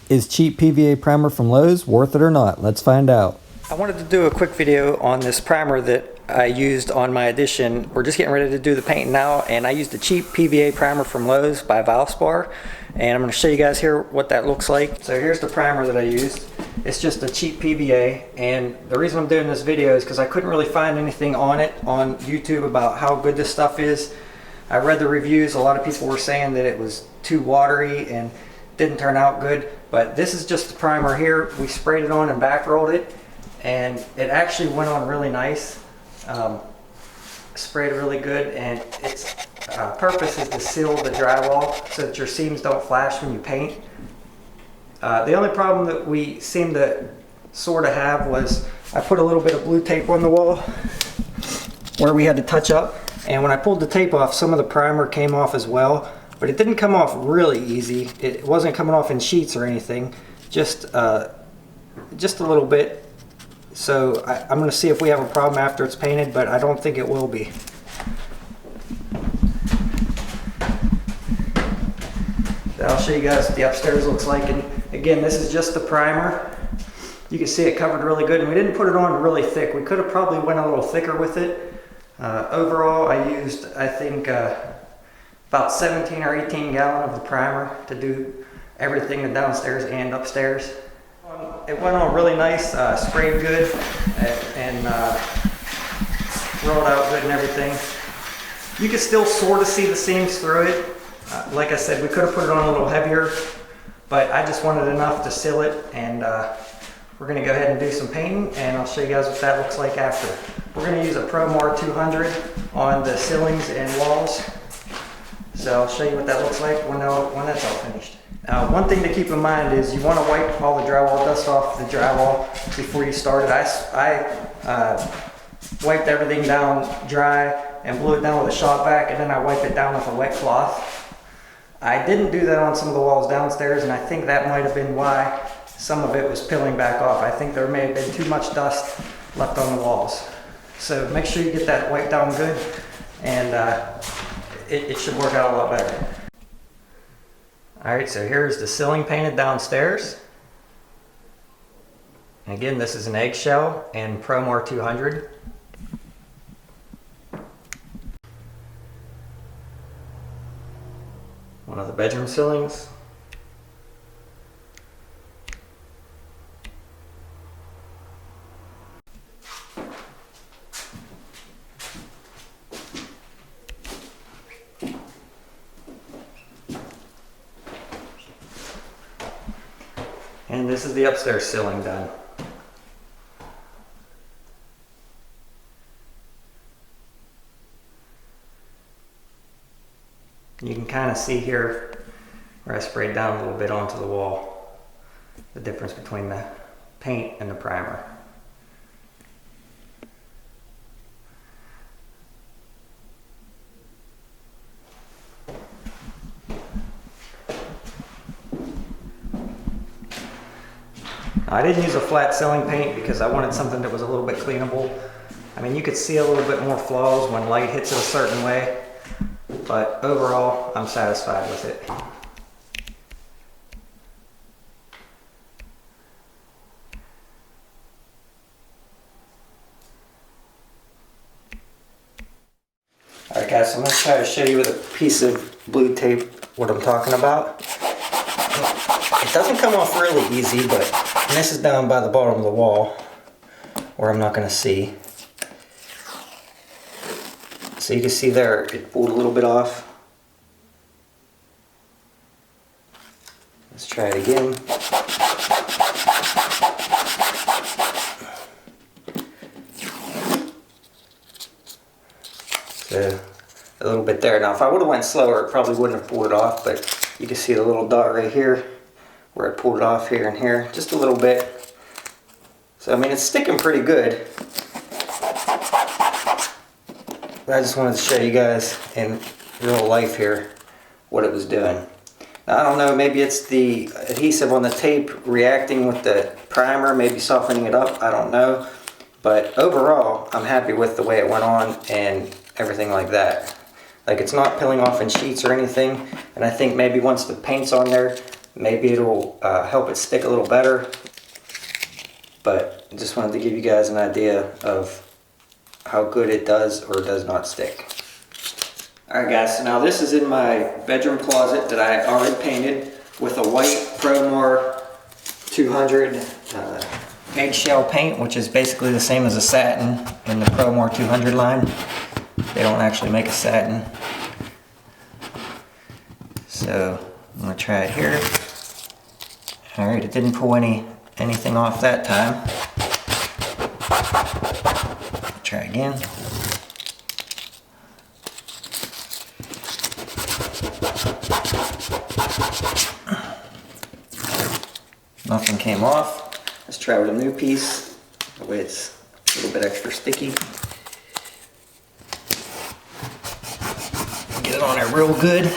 Is cheap PVA primer from Lowe's worth it or not? Let's find out. I wanted to do a quick video on this primer that I used on my addition. We're just getting ready to do the paint now, and I used a cheap PVA primer from Lowe's by Valspar, and I'm going to show you guys here what that looks like. So here's the primer that I used. It's just a cheap PVA, and the reason I'm doing this video is because I couldn't really find anything on it on YouTube about how good this stuff is. I read the reviews. A lot of people were saying that it was too watery and didn't turn out good, but this is just the primer here. We sprayed it on and back rolled it, and it actually went on really nice. Sprayed really good, and its purpose is to seal the drywall so that your seams don't flash when you paint. The only problem that we seemed to sort of have was I put a little bit of blue tape on the wall where we had to touch up, and when I pulled the tape off, some of the primer came off as well, but it didn't come off really easy. It wasn't coming off in sheets or anything, just a little bit. So I'm going to see if we have a problem after it's painted, but I don't think it will be. So I'll show you guys what the upstairs looks like. And again, this is just the primer. You can see it covered really good, and we didn't put it on really thick. We could have probably went a little thicker with it. Overall, I used, I think, about 17 or 18 gallons of the primer to do everything downstairs and upstairs. It went on really nice, sprayed good, and rolled out good and everything. You can still sort of see the seams through it. Like I said, we could have put it on a little heavier, but I just wanted enough to seal it, and we're going to go ahead and do some painting, and I'll show you guys what that looks like after. We're going to use a Pro 200 on the ceilings and walls, so I'll show you what that looks like when that's all finished. One thing to keep in mind is you want to wipe all the drywall dust off the drywall before you start it. I wiped everything down dry and blew it down with a shop vac, and then I wiped it down with a wet cloth. I didn't do that on some of the walls downstairs, and I think that might have been why some of it was peeling back off. I think there may have been too much dust left on the walls. So make sure you get that wiped down good, and it should work out a lot better. Alright, so here's the ceiling painted downstairs. And again, this is an eggshell and Pro 200. One of the bedroom ceilings. And this is the upstairs ceiling done. You can kind of see here where I sprayed down a little bit onto the wall, the difference between the paint and the primer. I didn't use a flat ceiling paint because I wanted something that was a little bit cleanable. I mean, you could see a little bit more flaws when light hits it a certain way, but overall, I'm satisfied with it. Alright guys, so I'm going to try to show you with a piece of blue tape what I'm talking about. It doesn't come off really easy, but this is down by the bottom of the wall where I'm not going to see. So you can see there it pulled a little bit off. Let's try it again. So a little bit there. Now if I would have went slower, it probably wouldn't have pulled it off, but you can see the little dot right here where I pulled it off here and here, just a little bit. So I mean, it's sticking pretty good. But I just wanted to show you guys in real life here what it was doing. Now, I don't know, maybe it's the adhesive on the tape reacting with the primer, maybe softening it up, I don't know. But overall, I'm happy with the way it went on and everything like that. Like, it's not peeling off in sheets or anything, and I think maybe once the paint's on there, maybe it'll help it stick a little better. But I just wanted to give you guys an idea of how good it does or does not stick. Alright guys, so now this is in my bedroom closet that I already painted with a white Promar 200 eggshell paint, which is basically the same as a satin in the Promar 200 line. They don't actually make a satin. So I'm going to try it here. Alright, it didn't pull anything off that time. Try again. Nothing came off. Let's try with a new piece. That way it's a little bit extra sticky. Get it on there real good.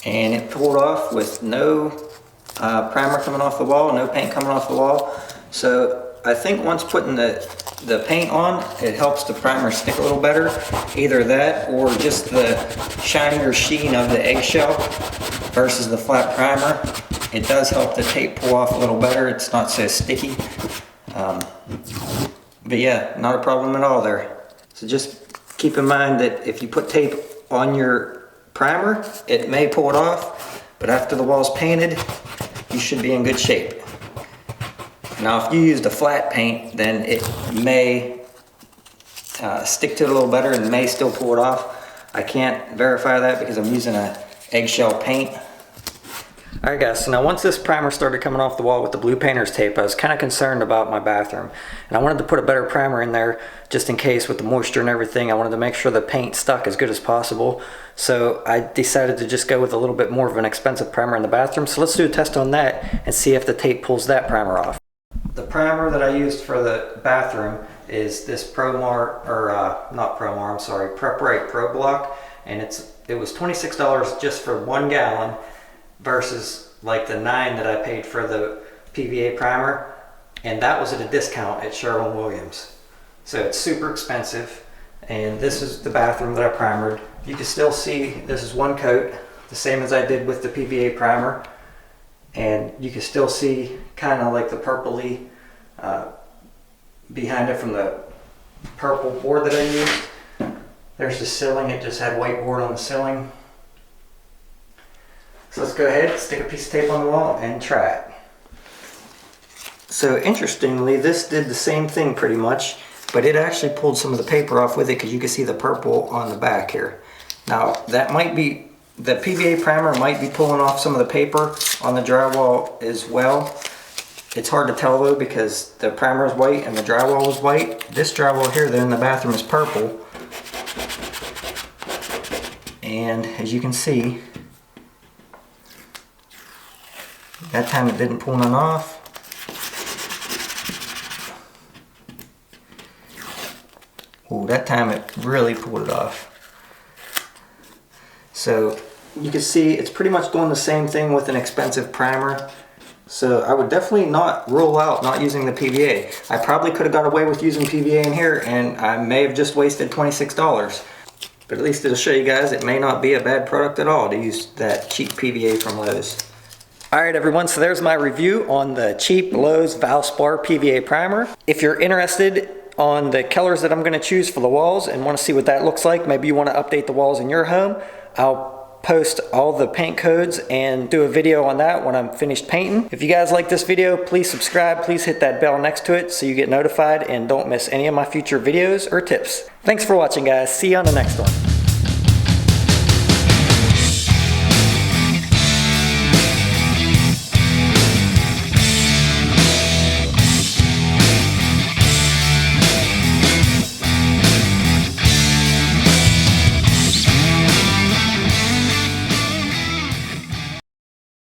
And it pulled off with no primer coming off the wall, no paint coming off the wall. So I think once putting the paint on, it helps the primer stick a little better. Either that or just the shinier sheen of the eggshell versus the flat primer. It does help the tape pull off a little better. It's not so sticky. But yeah, not a problem at all there. So just keep in mind that if you put tape on your primer, it may pull it off, but after the wall's painted, you should be in good shape. Now if you used a flat paint, then it may stick to it a little better and may still pull it off. I can't verify that because I'm using an eggshell paint. Alright guys, so now once this primer started coming off the wall with the blue painter's tape, I was kind of concerned about my bathroom. And I wanted to put a better primer in there just in case with the moisture and everything. I wanted to make sure the paint stuck as good as possible. So I decided to just go with a little bit more of an expensive primer in the bathroom. So let's do a test on that and see if the tape pulls that primer off. The primer that I used for the bathroom is this Promar, or not Promar, I'm sorry, Prep Pro Block. And it was $26 just for 1 gallon. Versus like the $9 that I paid for the PVA primer, and that was at a discount at Sherwin Williams. So it's super expensive, and this is the bathroom that I primered. You can still see this is 1 coat, the same as I did with the PVA primer, and you can still see kind of like the purpley behind it from the purple board that I used. There's the ceiling, it just had white board on the ceiling. So let's go ahead, stick a piece of tape on the wall and try it. So interestingly, this did the same thing pretty much, but it actually pulled some of the paper off with it because you can see the purple on the back here. Now that might be, the PVA primer might be pulling off some of the paper on the drywall as well. It's hard to tell though because the primer is white and the drywall was white. This drywall here then in the bathroom is purple. And as you can see, that time it didn't pull none off. Oh, that time it really pulled it off. So you can see it's pretty much doing the same thing with an expensive primer. So I would definitely not rule out not using the PVA. I probably could have got away with using PVA in here and I may have just wasted $26. But at least it'll show you guys it may not be a bad product at all to use that cheap PVA from Lowe's. Alright everyone, so there's my review on the cheap Lowe's Valspar PVA primer. If you're interested on the colors that I'm going to choose for the walls and want to see what that looks like, maybe you want to update the walls in your home, I'll post all the paint codes and do a video on that when I'm finished painting. If you guys like this video, please subscribe, please hit that bell next to it so you get notified and don't miss any of my future videos or tips. Thanks for watching guys, see you on the next one.